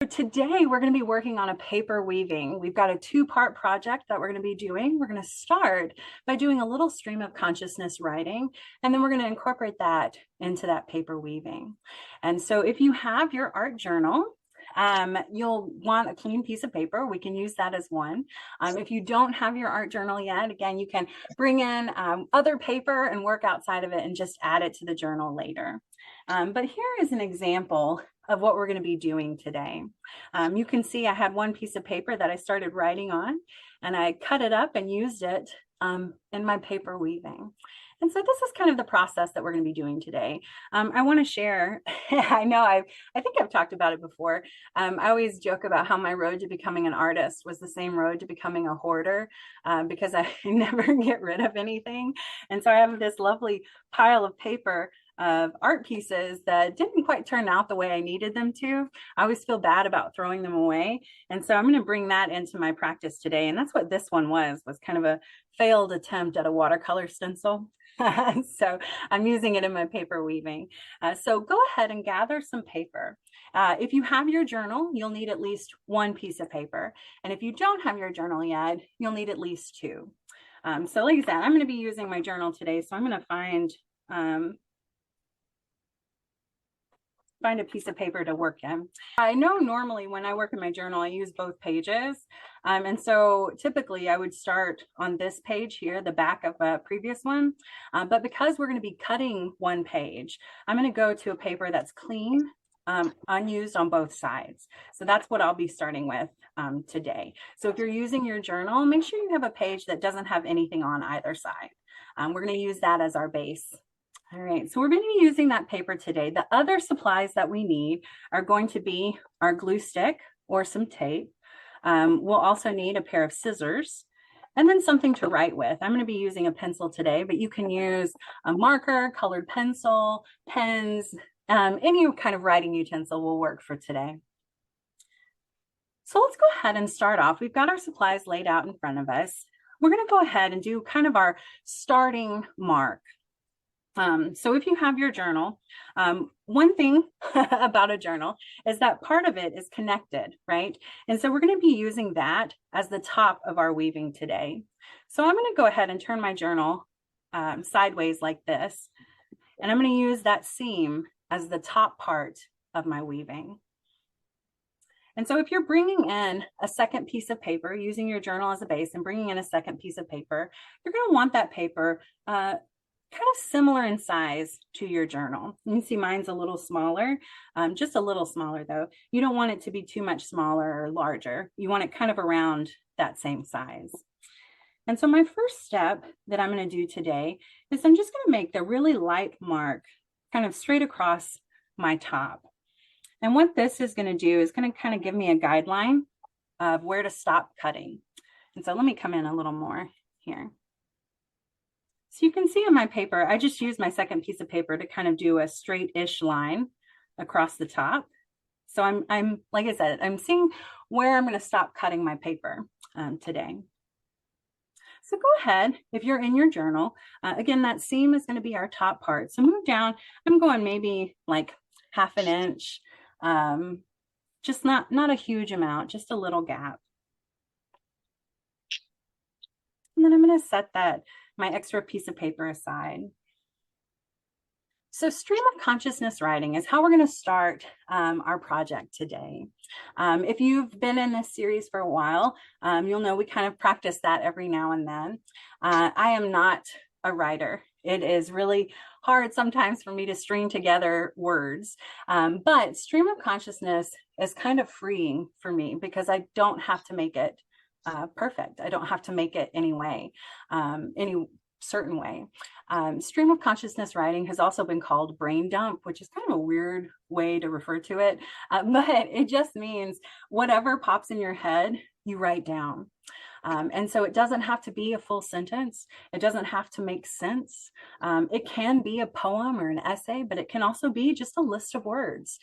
today we're going to be working on a paper weaving. We've got a two-part project that we're going to be doing. We're going to start by doing a little stream of consciousness writing, and then we're going to incorporate that into that paper weaving. And so if you have your art journal, you'll want a clean piece of paper. We can use that as one. If you don't have your art journal yet, again, you can bring in other paper and work outside of it and just add it to the journal later. But here is an example of what we're going to be doing today. You can see I had one piece of paper that I started writing on, and I cut it up and used it in my paper weaving. And so this is kind of the process that we're going to be doing today. I want to share, I think I've talked about it before. I always joke about how my road to becoming an artist was the same road to becoming a hoarder because I never get rid of anything. And so I have this lovely pile of paper of art pieces that didn't quite turn out the way I needed them to. I always feel bad about throwing them away. And so I'm going to bring that into my practice today. And that's what this one was kind of a failed attempt at a watercolor stencil. So I'm using it in my paper weaving. So go ahead and gather some paper. If you have your journal, you'll need at least one piece of paper. And if you don't have your journal yet, you'll need at least two. So like I said, I'm going to be using my journal today. So I'm going to find a piece of paper to work in. I know normally when I work in my journal, I use both pages. And so typically I would start on this page here, the back of a previous one. But because we're going to be cutting one page, I'm going to go to a paper that's clean, unused on both sides. So that's what I'll be starting with today. So if you're using your journal, make sure you have a page that doesn't have anything on either side. We're going to use that as our base. All right, so we're going to be using that paper today. The other supplies that we need are going to be our glue stick or some tape. We'll also need a pair of scissors and then something to write with. I'm going to be using a pencil today, but you can use a marker, colored pencil, pens, any kind of writing utensil will work for today. So let's go ahead and start off. We've got our supplies laid out in front of us. We're going to go ahead and do kind of our starting mark. So if you have your journal, one thing about a journal is that part of it is connected, right? And so we're going to be using that as the top of our weaving today. So I'm going to go ahead and turn my journal sideways like this, and I'm going to use that seam as the top part of my weaving. And so if you're bringing in a second piece of paper, using your journal as a base and bringing in a second piece of paper, you're going to want that paper kind of similar in size to your journal. You can see mine's a little smaller, just a little smaller though. You don't want it to be too much smaller or larger. You want it kind of around that same size. And so my first step that I'm going to do today is I'm just going to make the really light mark kind of straight across my top. And what this is going to do is going to kind of give me a guideline of where to stop cutting. And so let me come in a little more here. So you can see on my paper, I just used my second piece of paper to kind of do a straight-ish line across the top. So I'm like I said, I'm seeing where I'm going to stop cutting my paper today. So go ahead, if you're in your journal, again, that seam is going to be our top part. So move down, I'm going maybe like half an inch, just not a huge amount, just a little gap. And then I'm going to set my extra piece of paper aside. So stream of consciousness writing is how we're going to start our project today. If you've been in this series for a while, you'll know we kind of practice that every now and then. I am not a writer. It is really hard sometimes for me to string together words, but stream of consciousness is kind of freeing for me because I don't have to make it perfect. I don't have to make it any certain way. Stream of consciousness writing has also been called brain dump, which is kind of a weird way to refer to it, but it just means whatever pops in your head, you write down. And so it doesn't have to be a full sentence. It doesn't have to make sense. It can be a poem or an essay, but it can also be just a list of words.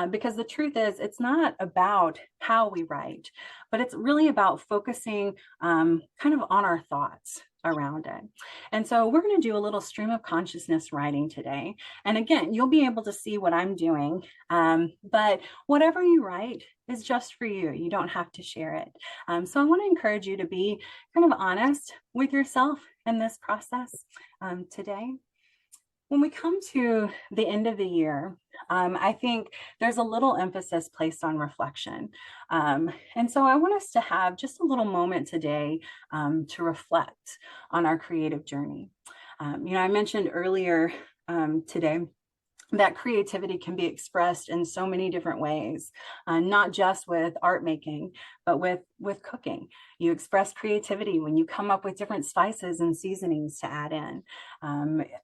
Because the truth is, it's not about how we write, but it's really about focusing kind of on our thoughts. around it. And so we're going to do a little stream of consciousness writing today. And again, you'll be able to see what I'm doing. But whatever you write is just for you. You don't have to share it. So I want to encourage you to be kind of honest with yourself in this process today. When we come to the end of the year, I think there's a little emphasis placed on reflection. And so I want us to have just a little moment today to reflect on our creative journey. I mentioned earlier today that creativity can be expressed in so many different ways, not just with art making, but with cooking. You express creativity when you come up with different spices and seasonings to add in.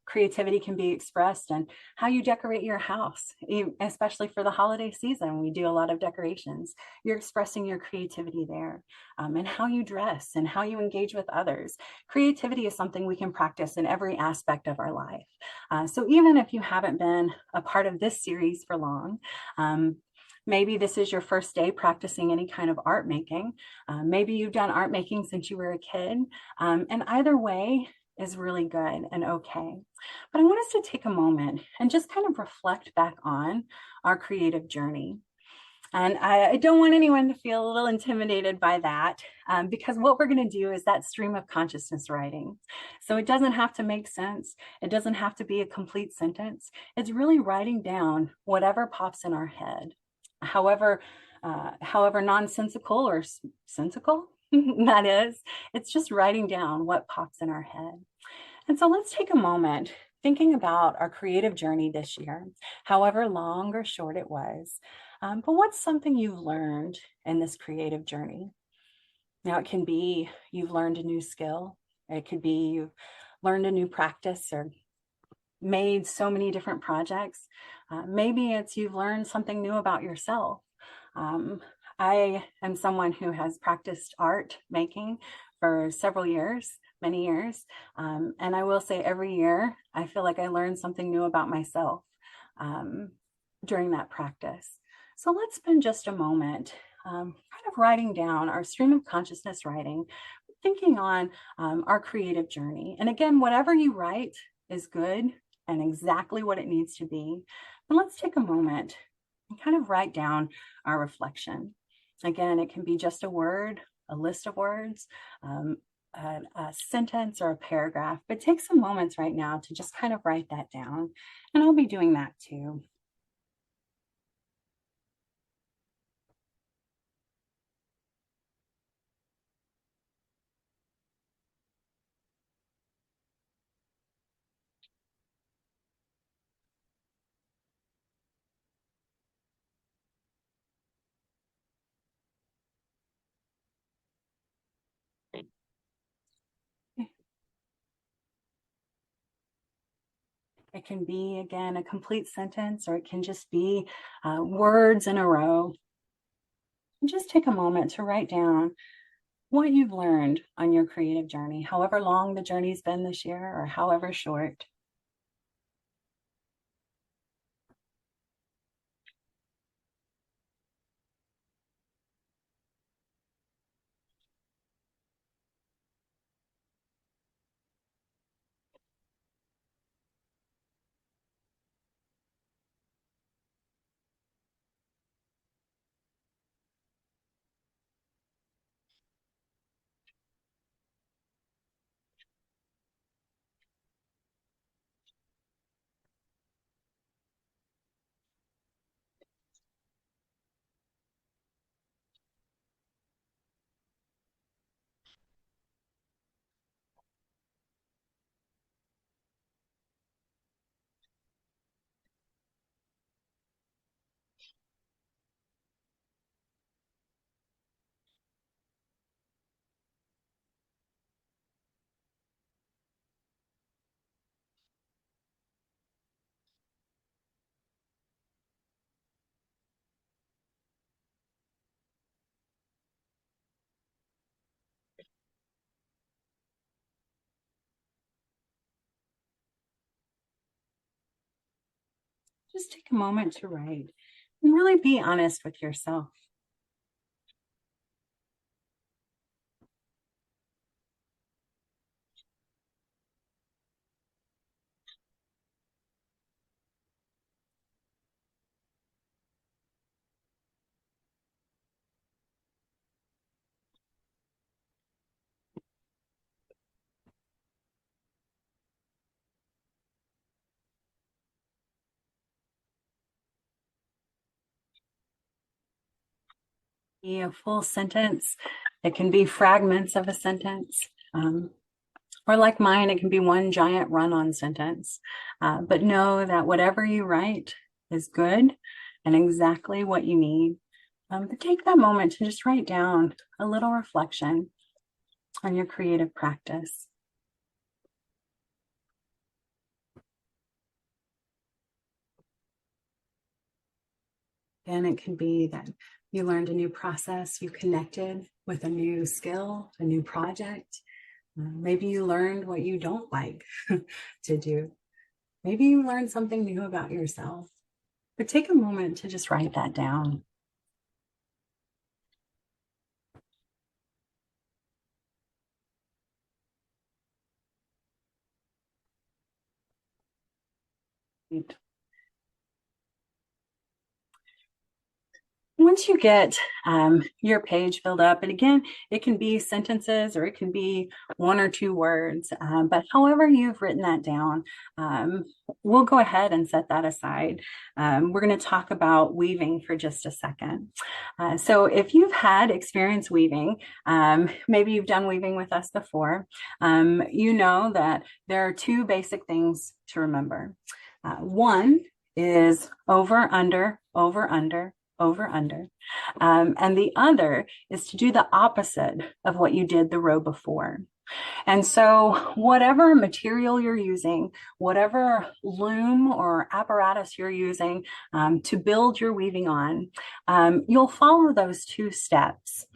Creativity can be expressed in how you decorate your house, especially for the holiday season. We do a lot of decorations. You're expressing your creativity there, and how you dress and how you engage with others. Creativity is something we can practice in every aspect of our life. So even if you haven't been a part of this series for long, maybe this is your first day practicing any kind of art making. Maybe you've done art making since you were a kid. And either way is really good and okay. But I want us to take a moment and just kind of reflect back on our creative journey. And I don't want anyone to feel a little intimidated by that, because what we're going to do is that stream of consciousness writing. So it doesn't have to make sense. It doesn't have to be a complete sentence. It's really writing down whatever pops in our head, however nonsensical or sensical that is. It's just writing down what pops in our head. And so let's take a moment thinking about our creative journey this year, however long or short it was. But what's something you've learned in this creative journey? Now, it can be you've learned a new skill. It could be you've learned a new practice or made so many different projects. Maybe it's you've learned something new about yourself. I am someone who has practiced art making for several years, many years. And I will say every year, I feel like I learn something new about myself during that practice. So let's spend just a moment kind of writing down our stream of consciousness writing, thinking on our creative journey. And again, whatever you write is good and exactly what it needs to be. And let's take a moment and kind of write down our reflection. Again, it can be just a word, a list of words, a sentence or a paragraph, but take some moments right now to just kind of write that down. And I'll be doing that too. It can be, again, a complete sentence, or it can just be words in a row. And just take a moment to write down what you've learned on your creative journey, however long the journey's been this year or however short. Just take a moment to write and really be honest with yourself. Be a full sentence. It can be fragments of a sentence. Or like mine, it can be one giant run-on sentence. But know that whatever you write is good and exactly what you need. But take that moment to just write down a little reflection on your creative practice. And it can be that you learned a new process, you connected with a new skill, a new project. Maybe you learned what you don't like to do. Maybe you learned something new about yourself. But take a moment to just write that down. Once you get your page filled up, and again, it can be sentences or it can be one or two words, but however you've written that down, we'll go ahead and set that aside. We're going to talk about weaving for just a second. So if you've had experience weaving, maybe you've done weaving with us before, you know that there are two basic things to remember. One is over, under, over, under, over, under. And the other is to do the opposite of what you did the row before. And so whatever material you're using, whatever loom or apparatus you're using to build your weaving on, you'll follow those two steps.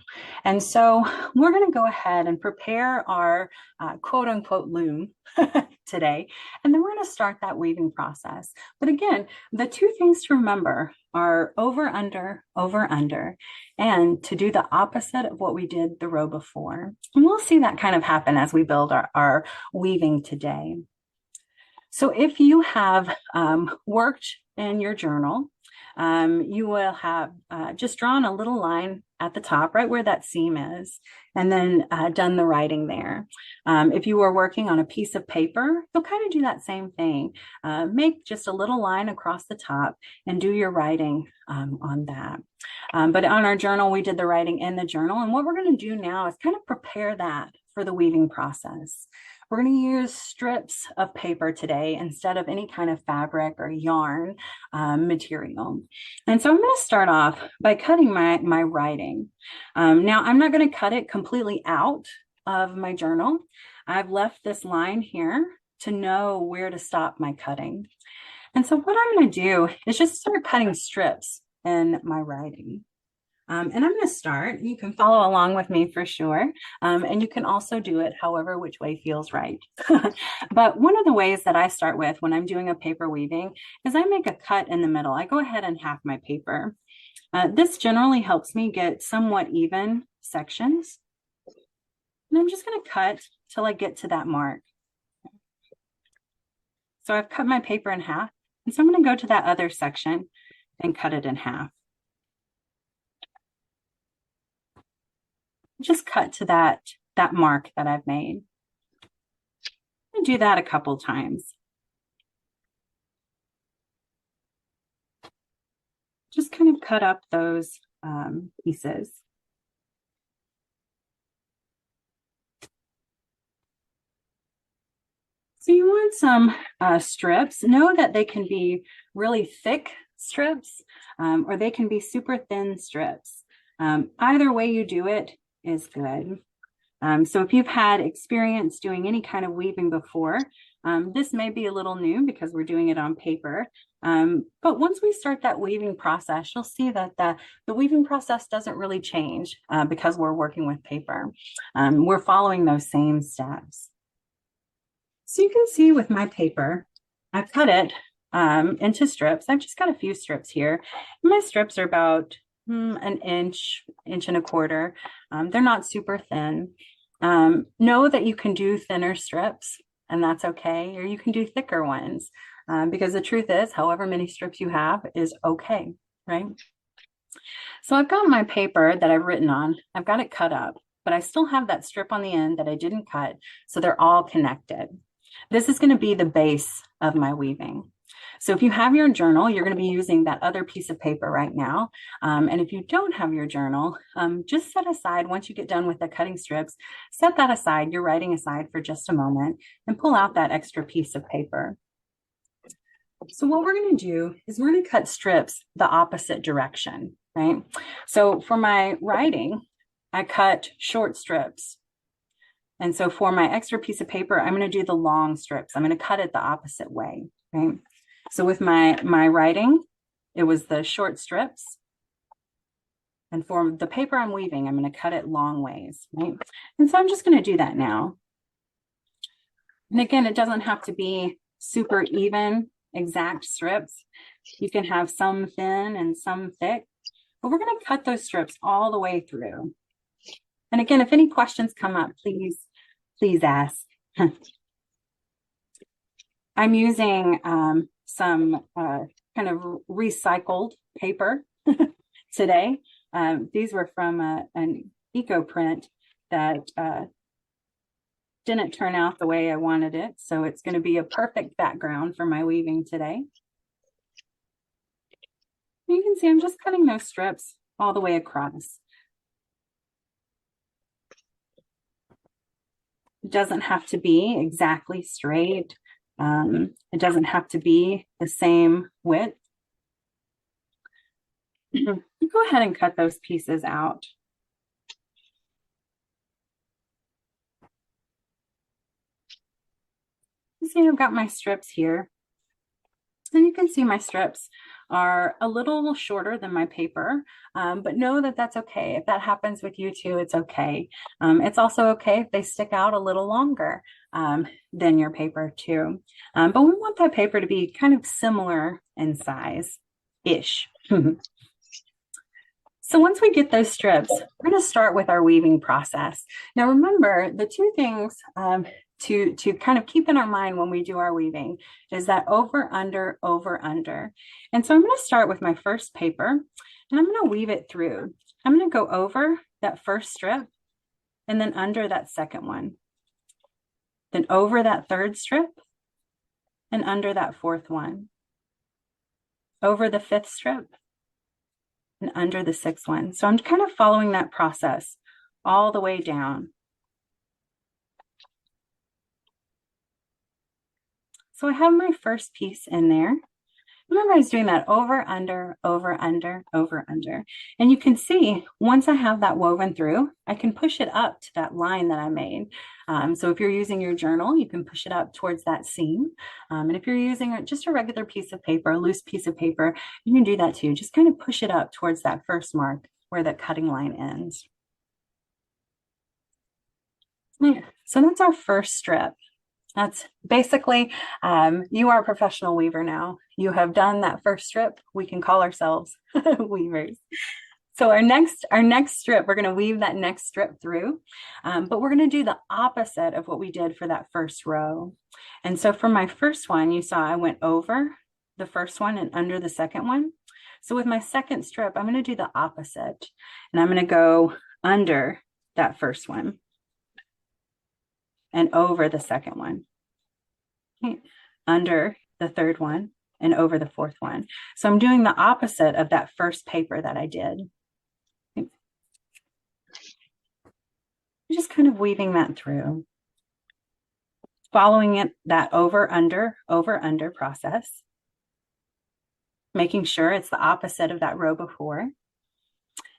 And so we're going to go ahead and prepare our quote unquote loom today, and then we're going to start that weaving process. But again, the two things to remember are over, under, and to do the opposite of what we did the row before. And we'll see that kind of happen as we build our weaving today. So if you have worked in your journal, you will have just drawn a little line at the top, right where that seam is, and then done the writing there. If you were working on a piece of paper, you'll kind of do that same thing. Make just a little line across the top and do your writing on that. But on our journal, we did the writing in the journal. And what we're going to do now is kind of prepare that for the weaving process. We're going to use strips of paper today instead of any kind of fabric or yarn material. And so I'm going to start off by cutting my writing. Now, I'm not going to cut it completely out of my journal. I've left this line here to know where to stop my cutting. And so what I'm going to do is just start cutting strips in my writing. And I'm going to start. You can follow along with me for sure. And you can also do it however which way feels right. But one of the ways that I start with when I'm doing a paper weaving is I make a cut in the middle. I go ahead and half my paper. This generally helps me get somewhat even sections. And I'm just going to cut till I get to that mark. So I've cut my paper in half. And so I'm going to go to that other section and cut it in half. Just cut to that mark that I've made. And do that a couple times. Just kind of cut up those pieces. So you want some strips. Know that they can be really thick strips or they can be super thin strips. Either way you do it is good. So if you've had experience doing any kind of weaving before, this may be a little new because we're doing it on paper. But once we start that weaving process, you'll see that the weaving process doesn't really change because we're working with paper. We're following those same steps. So you can see with my paper, I've cut it into strips. I've just got a few strips here. My strips are about an inch and a quarter. They're not super thin. Know that you can do thinner strips, and that's okay, or you can do thicker ones, because the truth is, however many strips you have is okay, right? So I've got my paper that I've written on. I've got it cut up, but I still have that strip on the end that I didn't cut, so they're all connected. This is going to be the base of my weaving. So if you have your journal, you're going to be using that other piece of paper right now. And if you don't have your journal, just set aside, once you get done with the cutting strips, set that aside, your writing aside for just a moment, and pull out that extra piece of paper. So what we're going to do is we're going to cut strips the opposite direction, right? So for my writing, I cut short strips. And so for my extra piece of paper, I'm going to do the long strips. I'm going to cut it the opposite way, right? So with my writing, it was the short strips. And for the paper I'm weaving, I'm going to cut it long ways, right? And so I'm just going to do that now. And again, it doesn't have to be super even, exact strips. You can have some thin and some thick, but we're going to cut those strips all the way through. And again, if any questions come up, please ask. I'm using some kind of recycled paper today. These were from an eco print that didn't turn out the way I wanted it. So it's going to be a perfect background for my weaving today. You can see I'm just cutting those strips all the way across. It doesn't have to be exactly straight. It doesn't have to be the same width. Go ahead and cut those pieces out. You see, I've got my strips here. And you can see my strips are a little shorter than my paper, but know that that's okay. If that happens with you too, it's okay. It's also okay if they stick out a little longer than your paper too. But we want that paper to be kind of similar in size-ish. So once we get those strips, we're going to start with our weaving process. Now remember, the two things to kind of keep in our mind when we do our weaving is that over, under, over, under. And so I'm going to start with my first paper and I'm going to weave it through. I'm going to go over that first strip and then under that second one, then over that third strip and under that fourth one, over the fifth strip and under the sixth one. So I'm kind of following that process all the way down. So I have my first piece in there. Remember, I was doing that over, under, over, under, over, under. And you can see, once I have that woven through, I can push it up to that line that I made. So if you're using your journal, you can push it up towards that seam. And if you're using just a regular piece of paper, a loose piece of paper, you can do that too. Just kind of push it up towards that first mark where the cutting line ends. Yeah. So that's our first strip. That's basically, you are a professional weaver now. You have done that first strip. We can call ourselves weavers. So our next strip, we're going to weave that next strip through, but we're going to do the opposite of what we did for that first row. And so for my first one, you saw I went over the first one and under the second one. So with my second strip, I'm going to do the opposite, and I'm going to go under that first one and over the second one, okay, under the third one and over the fourth one. So I'm doing the opposite of that first paper that I did. Okay. Just kind of weaving that through, following it, that over, under process, making sure it's the opposite of that row before.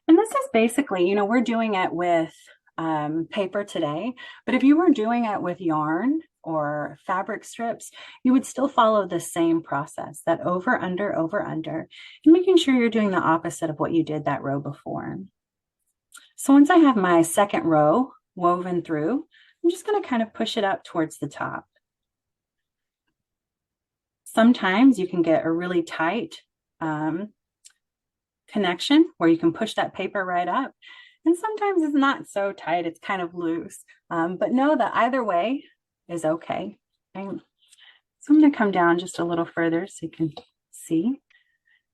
And this is basically, we're doing it with paper today, but if you were doing it with yarn or fabric strips, you would still follow the same process, that over, under, and making sure you're doing the opposite of what you did that row before. So once I have my second row woven through, I'm just going to kind of push it up towards the top. Sometimes you can get a really tight connection where you can push that paper right up. And sometimes it's not so tight, it's kind of loose. But know that either way is okay. So I'm going to come down just a little further so you can see.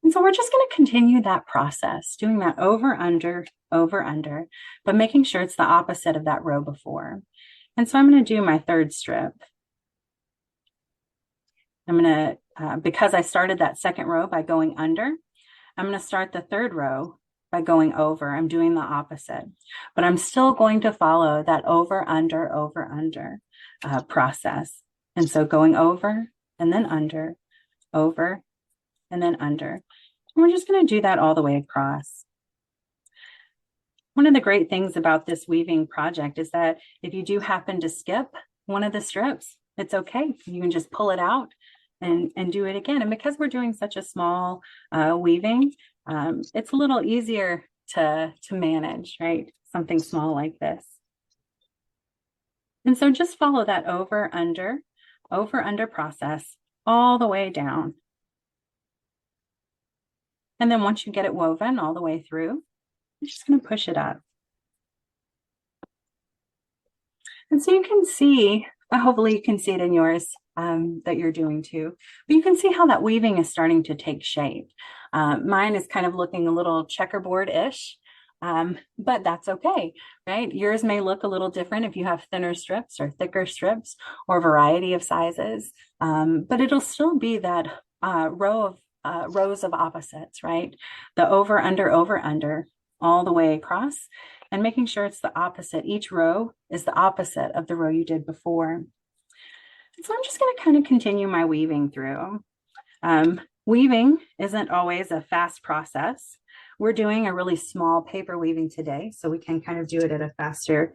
And so we're just going to continue that process, doing that over, under, but making sure it's the opposite of that row before. And so I'm going to do my third strip. I'm going to because I started that second row by going under, I'm going to start the third row by going over. I'm doing the opposite, but I'm still going to follow that over, under process. And so going over and then under, over and then under. And we're just going to do that all the way across. One of the great things about this weaving project is that if you do happen to skip one of the strips, it's okay. You can just pull it out and do it again. And because we're doing such a small weaving, it's a little easier to manage, right? Something small like this. And so just follow that over, under process all the way down. And then once you get it woven all the way through, I'm just going to push it up. And so you can see, hopefully you can see it in yours that you're doing too, but you can see how that weaving is starting to take shape. Mine is kind of looking a little checkerboard-ish, but that's okay, right? Yours may look a little different if you have thinner strips or thicker strips or a variety of sizes, but it'll still be that rows of opposites, right? The over, under, all the way across, and making sure it's the opposite. Each row is the opposite of the row you did before. So I'm just going to kind of continue my weaving through. Weaving isn't always a fast process. We're doing a really small paper weaving today, so we can kind of do it at a faster,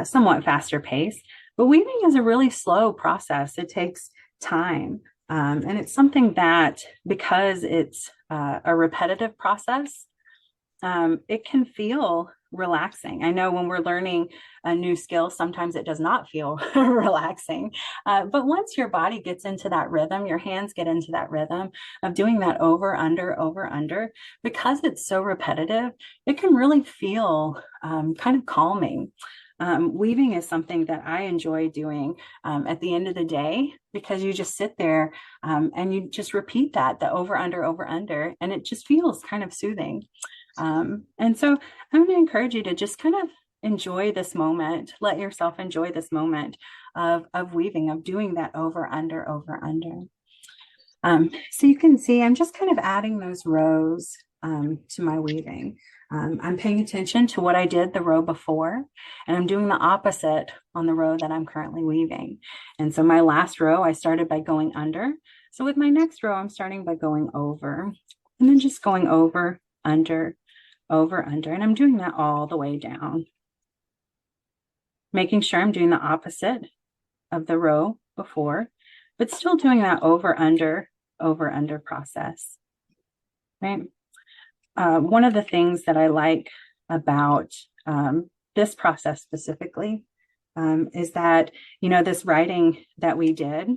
somewhat faster pace. But weaving is a really slow process. It takes time. And it's something that, because it's a repetitive process, it can feel relaxing. I know when we're learning a new skill, sometimes it does not feel relaxing. But once your body gets into that rhythm, your hands get into that rhythm of doing that over, under, because it's so repetitive, it can really feel kind of calming. Weaving is something that I enjoy doing at the end of the day, because you just sit there and you just repeat that, the over, under, and it just feels kind of soothing. And so I'm going to encourage you to just kind of enjoy this moment, let yourself enjoy this moment of weaving, of doing that over, under. So you can see I'm just kind of adding those rows to my weaving. I'm paying attention to what I did the row before, and I'm doing the opposite on the row that I'm currently weaving. And so my last row, I started by going under. So with my next row, I'm starting by going over, and then just going over, under, and I'm doing that all the way down, making sure I'm doing the opposite of the row before, but still doing that over, under process, right? One of the things that I like about this process specifically is that, you know, this writing that we did,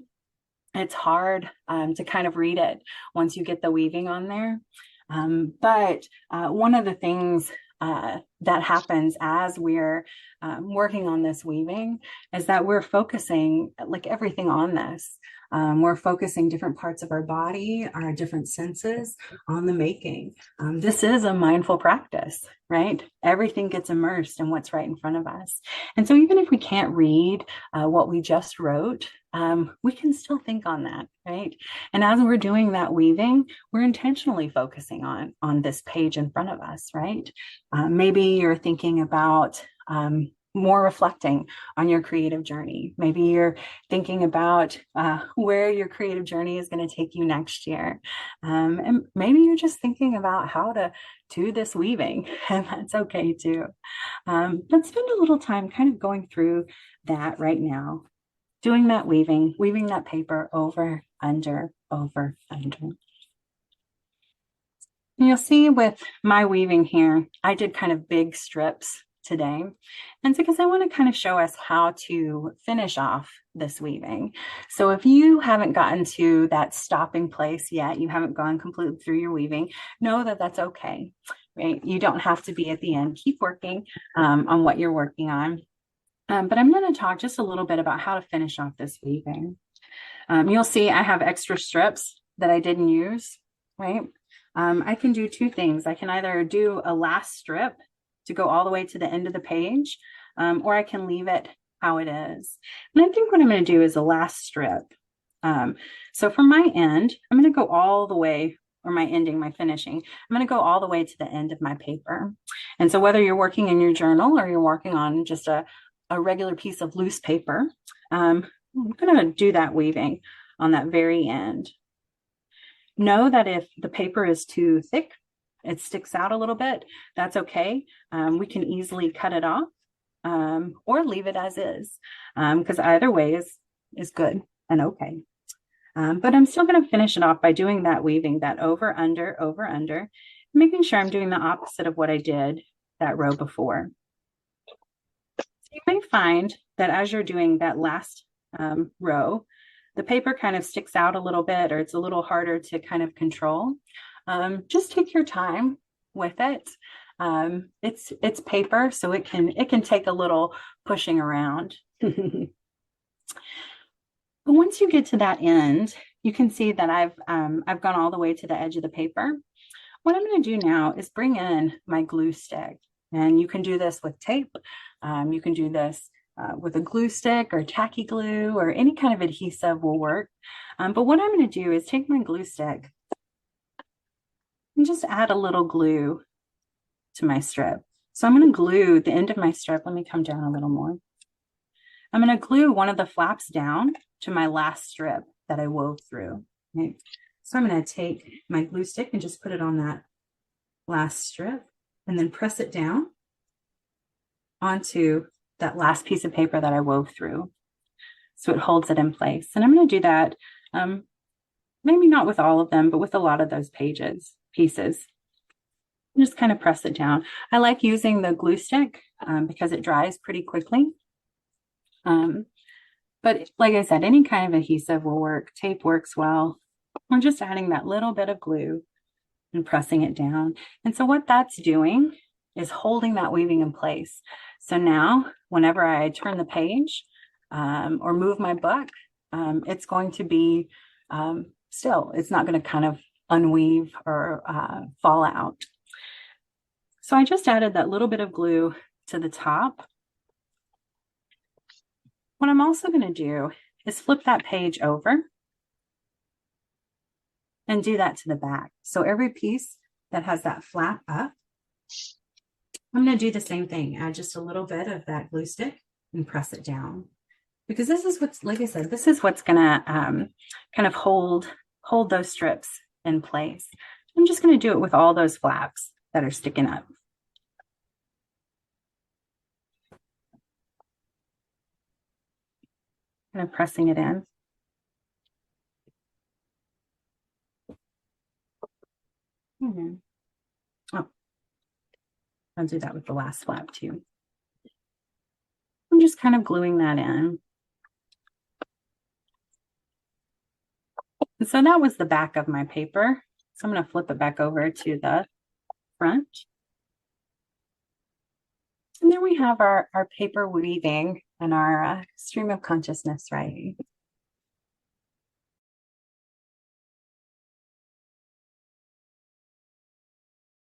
it's hard to kind of read it once you get the weaving on there. But one of the things that happens as we're working on this weaving is that we're focusing like everything on this. We're focusing different parts of our body, our different senses on the making. This is a mindful practice, right? Everything gets immersed in what's right in front of us. And so even if we can't read what we just wrote, we can still think on that, right? And as we're doing that weaving, we're intentionally focusing on this page in front of us, right? Maybe you're thinking about more reflecting on your creative journey. Maybe you're thinking about where your creative journey is going to take you next year. And maybe you're just thinking about how to do this weaving, and that's okay too. But spend a little time kind of going through that right now, doing that weaving that paper over, under. And you'll see with my weaving here, I did kind of big strips today. And it's because I want to kind of show us how to finish off this weaving. So if you haven't gotten to that stopping place yet, you haven't gone completely through your weaving, know that that's okay, right? You don't have to be at the end. Keep working on what you're working on. But I'm going to talk just a little bit about how to finish off this weaving. You'll see I have extra strips that I didn't use, right? I can do two things. I can either do a last strip to go all the way to the end of the page, or I can leave it how it is. And I think what I'm going to do is a last strip. So from my end, I'm going to go all the way, or my ending, my finishing, I'm going to go all the way to the end of my paper. And so whether you're working in your journal or you're working on just a regular piece of loose paper, I'm going to do that weaving on that very end. Know that if the paper is too thick, it sticks out a little bit, that's okay. We can easily cut it off or leave it as is, because either way is good and okay. But I'm still going to finish it off by doing that weaving, that over, under, making sure I'm doing the opposite of what I did that row before. So you may find that as you're doing that last row, the paper kind of sticks out a little bit, or it's a little harder to kind of control. Just take your time with it. It's paper, so it can take a little pushing around. But once you get to that end, you can see that I've gone all the way to the edge of the paper. What I'm going to do now is bring in my glue stick, and you can do this with tape. You can do this with a glue stick or tacky glue, or any kind of adhesive will work. But what I'm going to do is take my glue stick and just add a little glue to my strip. So I'm going to glue the end of my strip. Let me come down a little more. I'm going to glue one of the flaps down to my last strip that I wove through. Okay. So I'm going to take my glue stick and just put it on that last strip, and then press it down onto that last piece of paper that I wove through, so it holds it in place. And I'm going to do that, maybe not with all of them, but with a lot of those pieces. Just kind of press it down. I like using the glue stick because it dries pretty quickly. But like I said, any kind of adhesive will work. Tape works well. I'm just adding that little bit of glue and pressing it down. And so what that's doing is holding that weaving in place. So now whenever I turn the page or move my book, it's going to be still. It's not going to kind of unweave or fall out. So I just added that little bit of glue to the top. What I'm also going to do is flip that page over and do that to the back. So every piece that has that flap up, I'm going to do the same thing. Add just a little bit of that glue stick and press it down. Because this is what's, like I said, this is what's going to kind of hold those strips in place. I'm just going to do it with all those flaps that are sticking up. Kind of pressing it in. Oh, I'll do that with the last flap too. I'm just kind of gluing that in. And so that was the back of my paper. So I'm going to flip it back over to the front. And there we have our paper weaving and our stream of consciousness writing.